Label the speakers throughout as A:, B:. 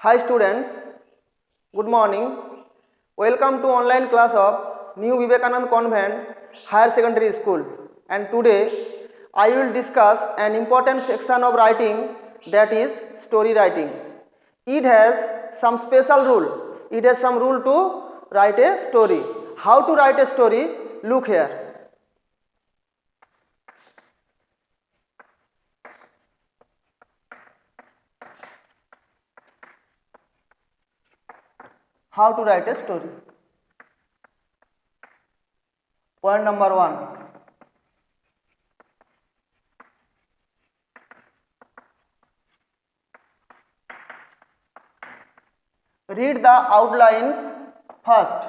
A: Hi students, good morning. Welcome to online class of New Vivekanand Convent Higher Secondary School. And today I will discuss an important section of writing, that is story writing. It has some special rule. It has some rule to write a story. How to write a story? Look here. How to write a story. Point number 1. Read the outlines first.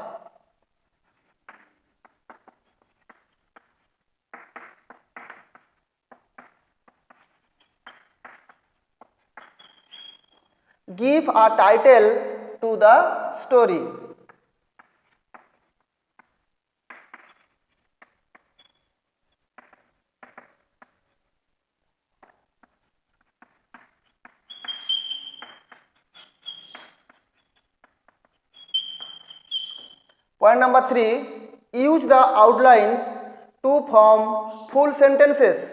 A: Give a title to the story. Point number 3. Use the outlines to form full sentences.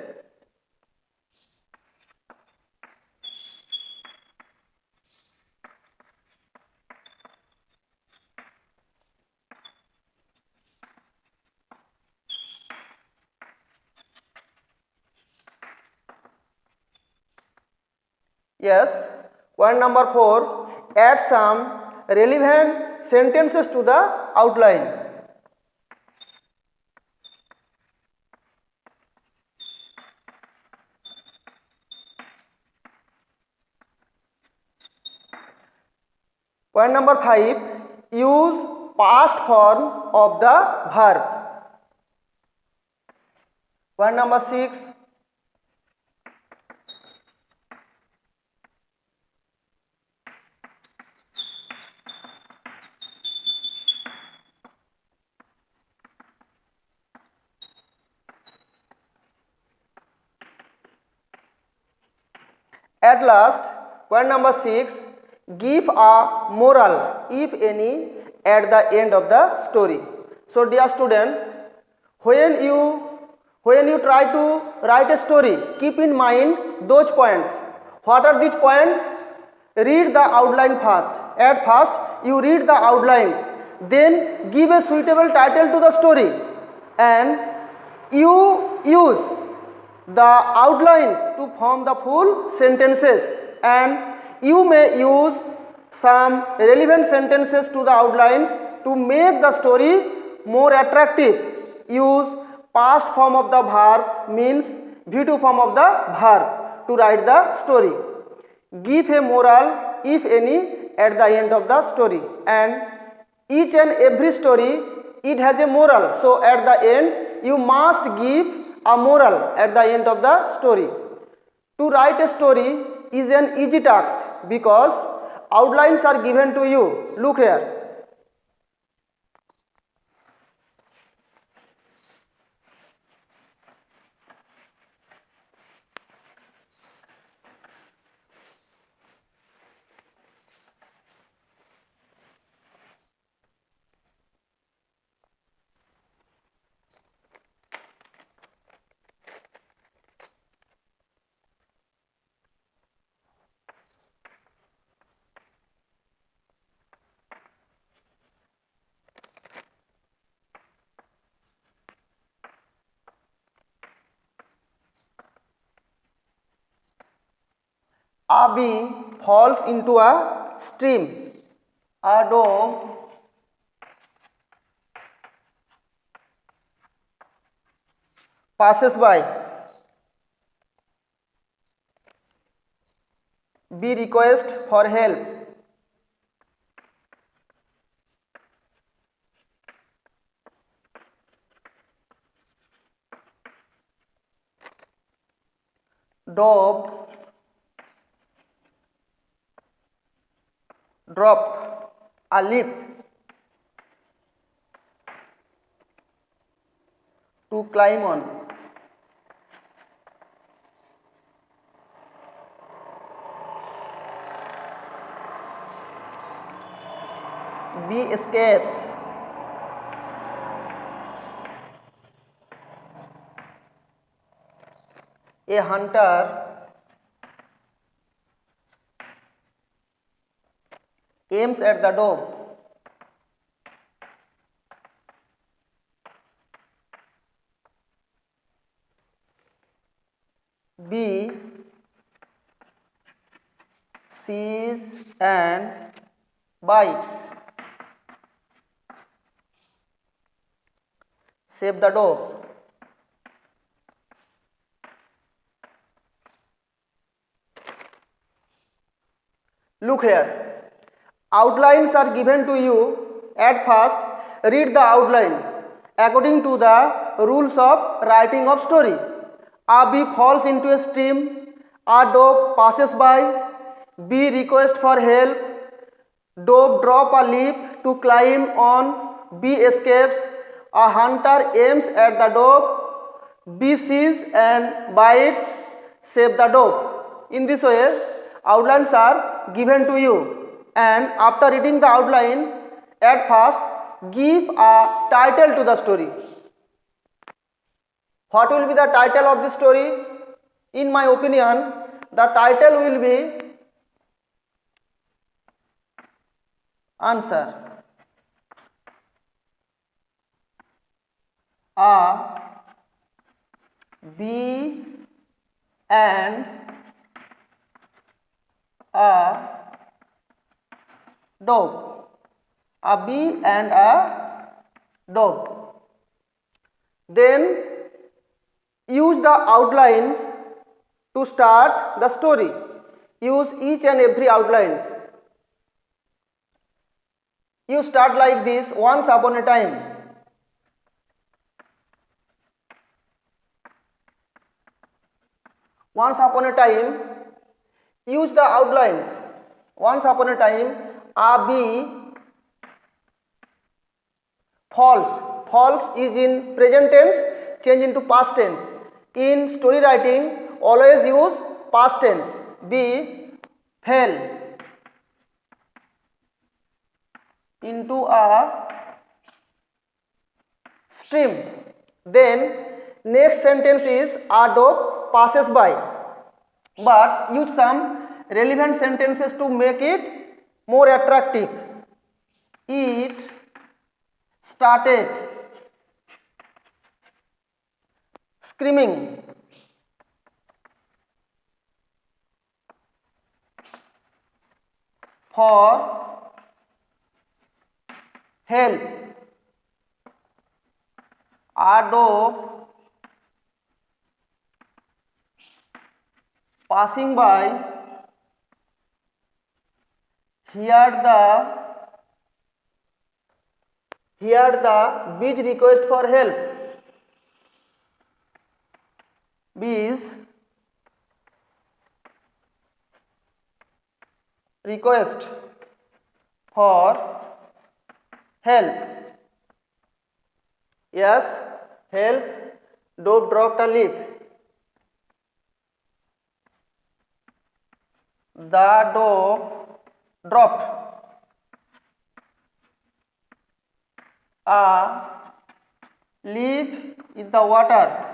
A: Yes. Point number 4. Add some relevant sentences to the outline. Point number 5. Use past form of the verb. Point number 6. At last, point number 6, give a moral, if any, at the end of the story. So dear student, when you try to write a story, keep in mind those points. What are these points? Read the outline first. At first, you read the outlines, then give a suitable title to the story, and you use the outlines to form the full sentences, and you may use some relevant sentences to the outlines to make the story more attractive. Use past form of the verb, means V2 form of the verb, to write the story. Give a moral, if any, at the end of the story, and each and every story, it has a moral. So at the end you must give a moral at the end of the story. To write a story is an easy task because outlines are given to you. Look here. A bee falls into a stream. A dog passes by. Bee requests for help. Dove drop a leaf to climb on. B escapes. A hunter aims at the dog. B sees and bites. Save the dog. Look here. Outlines are given to you. At first, read the outline according to the rules of writing of story. A bee falls into a stream. A dove passes by. Bee requests for help. Dove drop a leaf to climb on. Bee escapes. A hunter aims at the dove. Bee sees and bites. Save the dove. In this way, outlines are given to you, and after reading the outline, at first give a title to the story. What will be the title of the story? In my opinion, the title will be Answer. A bee and a dog. A bee and a dog. Then use the outlines to start the story. Use each and every outlines. You start like this: once upon a time. Once upon a time, use the outlines. Once upon a time, a bee falls. Falls is in present tense, change into past tense. In story writing, always use past tense. Bee fell into a stream. Then next sentence is a dog passes by, but use some relevant sentences to make it more attractive. It started screaming. For help. A dog passing by heard the bee's request for help. Bees request for help. Yes, help. Dove dropped a leaf. The dog dropped a leaf in the water.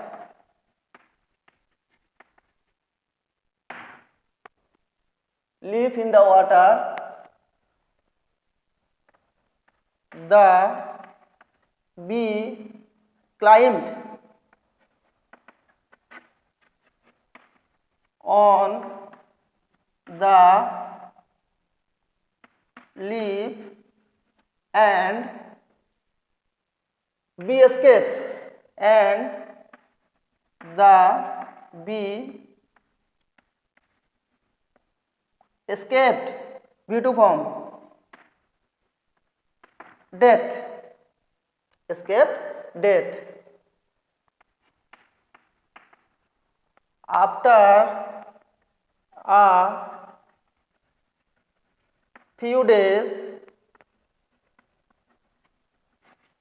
A: Leaf in the water. The bee climbed on the leaf and bee escapes, and the bee escaped. B2 form. Death. Escaped death. After a few days,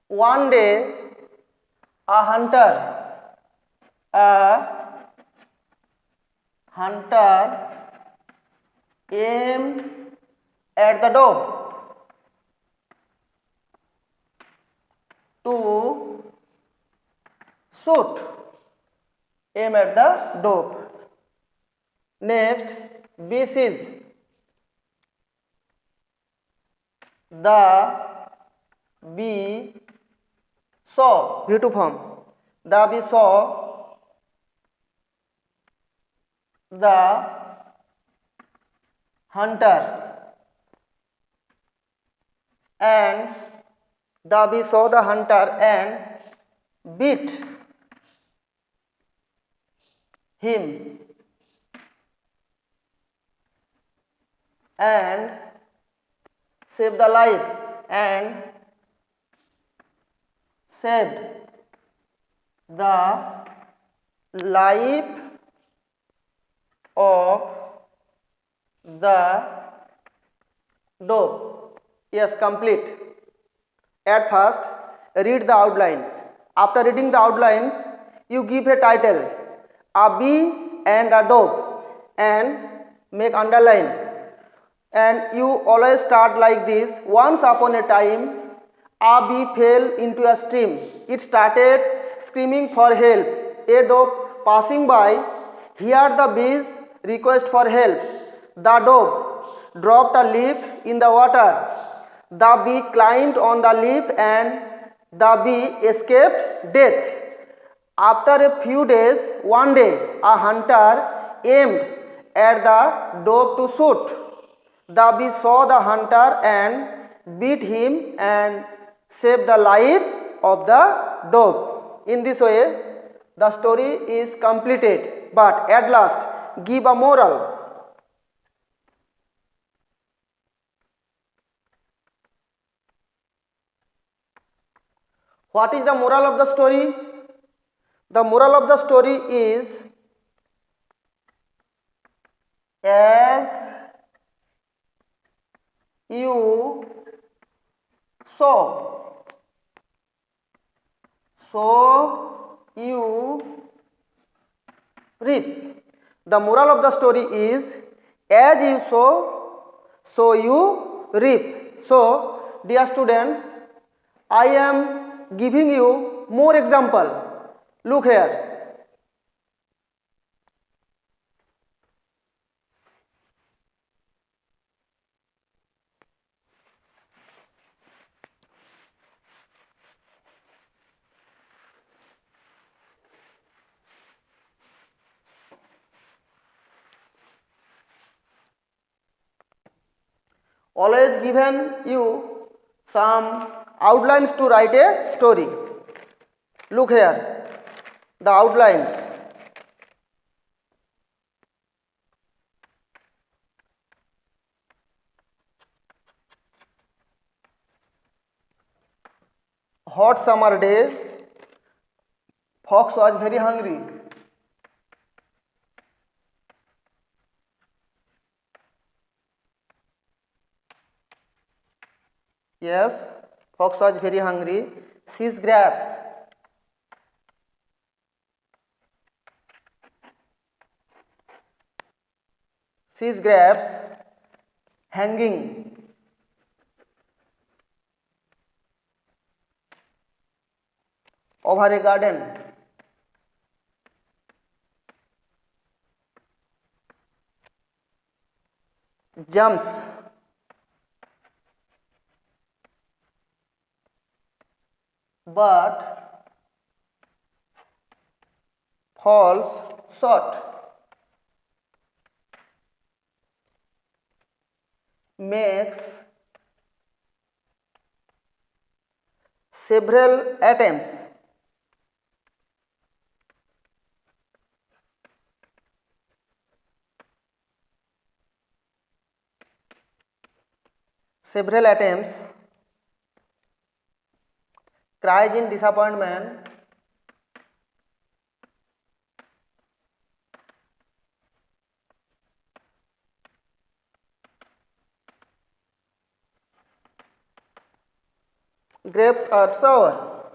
A: one day, a hunter aimed at the dog. to shoot, aim at the dove. Next, B sees the bee saw, V2 form. The bee saw the hunter, and the bee saw the hunter and beat him and saved the life and saved the life of the dove. Yes, complete. At first, read the outlines. After reading the outlines, you give a title, a bee and a dove, and make underline. And you always start like this. Once upon a time, a bee fell into a stream. It started screaming for help. A dove passing by heard the bee's request for help. The dove dropped a leaf in the water. The bee climbed on the leaf and the bee escaped death. After a few days, one day, a hunter aimed at the dove to shoot. The bee saw the hunter and beat him and saved the life of the dove. In this way, the story is completed, but at last, give a moral. What is the moral of the story? The moral of the story is, as you sow, so you reap. The moral of the story is, as you sow, so you reap. So, dear students, I am giving you more example. Look here. Always given you some outlines to write a story. Look here, the outlines. Hot summer day, fox was very hungry. Yes, fox was very hungry. Sees grapes. Sees grapes hanging. Over a garden. Jumps. But falls short. Makes several attempts. Several attempts. Cries in disappointment. Grapes are sour.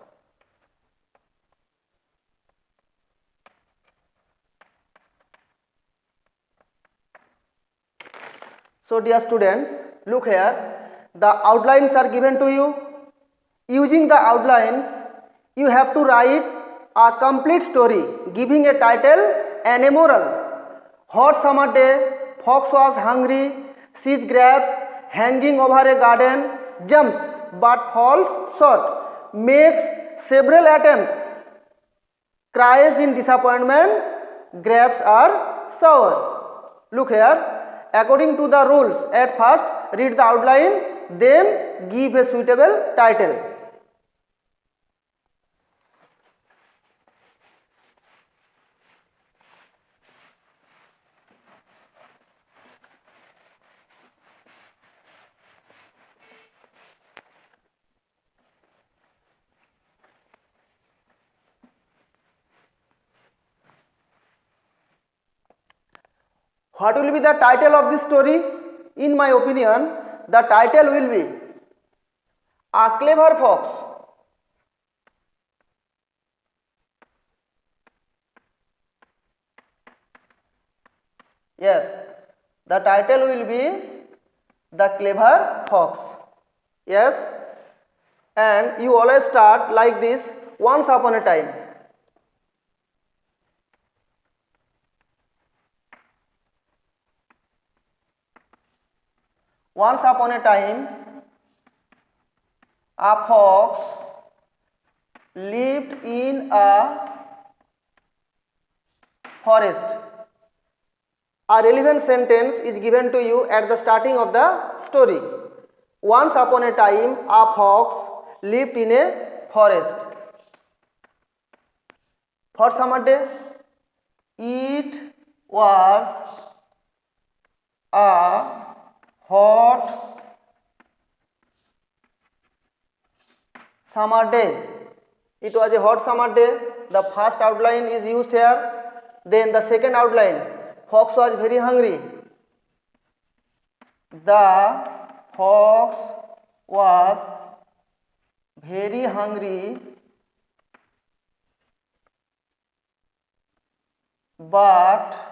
A: So dear students, look here, the outlines are given to you. Using the outlines, you have to write a complete story giving a title and a moral. Hot summer day, fox was hungry, sees grapes hanging over a garden, jumps but falls short, makes several attempts, cries in disappointment, grapes are sour. Look here, according to the rules, at first read the outline, then give a suitable title. What will be the title of this story? In my opinion, the title will be A Clever Fox. Yes, the title will be The Clever Fox. Yes, and you always start like this, once upon a time. Once upon a time, a fox lived in a forest. A relevant sentence is given to you at the starting of the story. Once upon a time, a fox lived in a forest. For summer day, it was a hot summer day. It was a hot summer day. The first outline is used here. Then the second outline, fox was very hungry. The fox was very hungry, but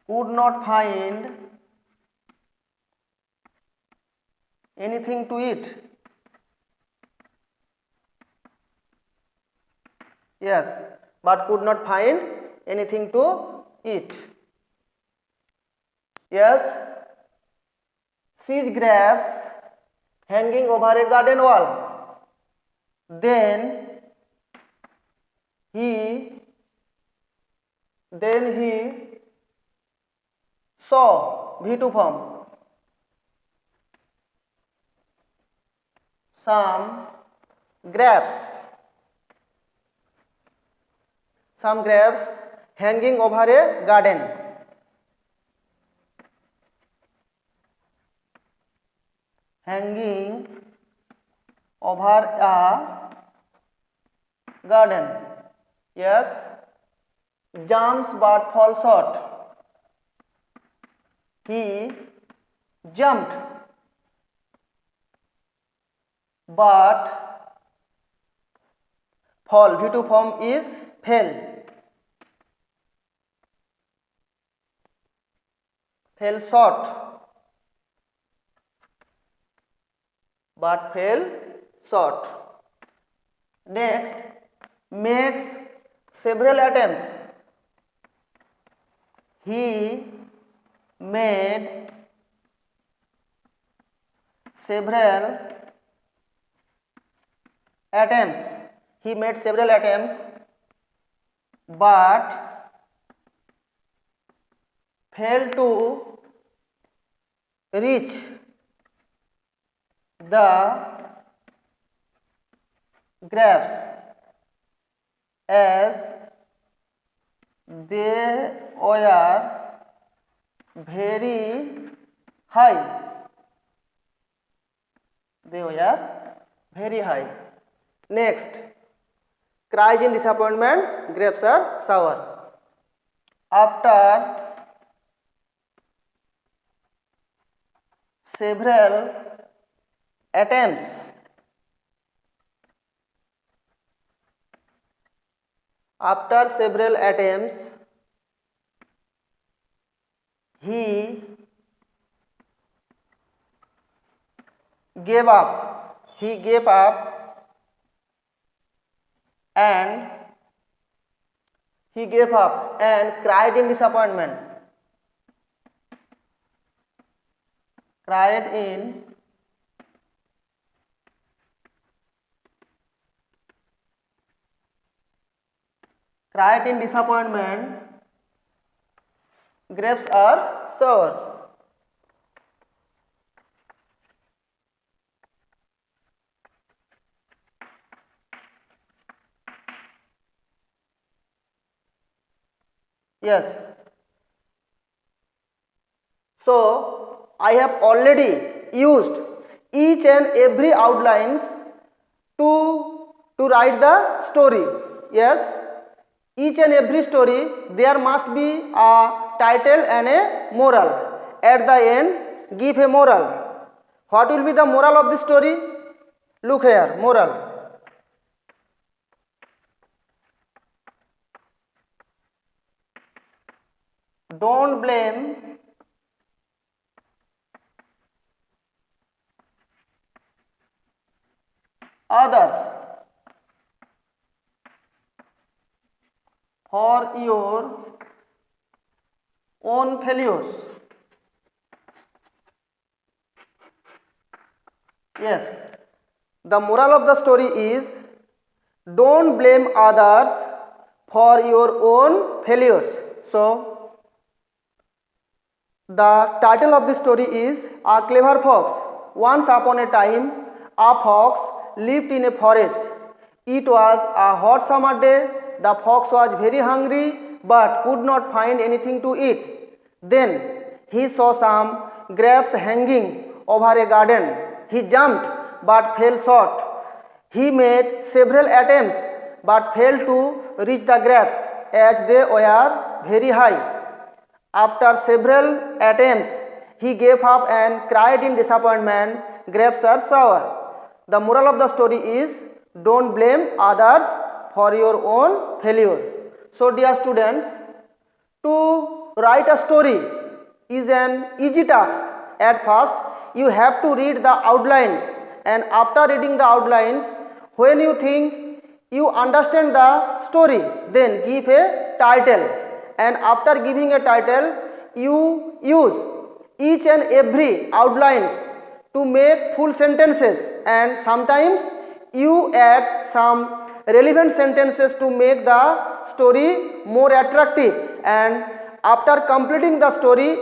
A: could not find anything to eat. Yes, but could not find anything to eat. Yes, sees grapes hanging over a garden wall. Then he saw V2 form some grapes hanging over a garden. Hanging over a garden. Yes, jumps but falls short. He jumped but fall. V2 form is fell. Fell short but fell short. Next, makes several attempts. He made several attempts. He made several attempts, but failed to reach the grapes as they were very high. They were very high. Next, cries in disappointment, grapes are sour. After several attempts, he gave up. He gave up and cried in disappointment. Cried in disappointment. Grapes are sour. Yes. So I have already used each and every outlines to write the story. Yes. Each and every story there must be a title and a moral. At the end, give a moral. What will be the moral of the story? Look here, moral. Don't blame others for your own failures. Yes, the moral of the story is don't blame others for your own failures. So, the title of the story is A Clever Fox. Once upon a time, a fox lived in a forest. It was a hot summer day. The fox was very hungry but could not find anything to eat. Then he saw some grapes hanging over a garden. He jumped but fell short. He made several attempts but failed to reach the grapes as they were very high. After several attempts, he gave up and cried in disappointment, grapes are sour. The moral of the story is don't blame others for your own failure. So dear students, to write a story is an easy task. At first, you have to read the outlines, and after reading the outlines, when you think you understand the story, then give a title, and after giving a title, you use each and every outlines to make full sentences, and sometimes you add some relevant sentences to make the story more attractive, and after completing the story,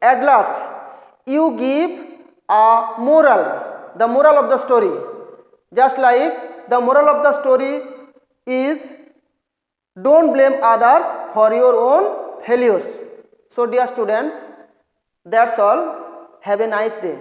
A: at last you give a moral, the moral of the story. Just like the moral of the story is don't blame others for your own failures. So dear students, that's all. Have a nice day.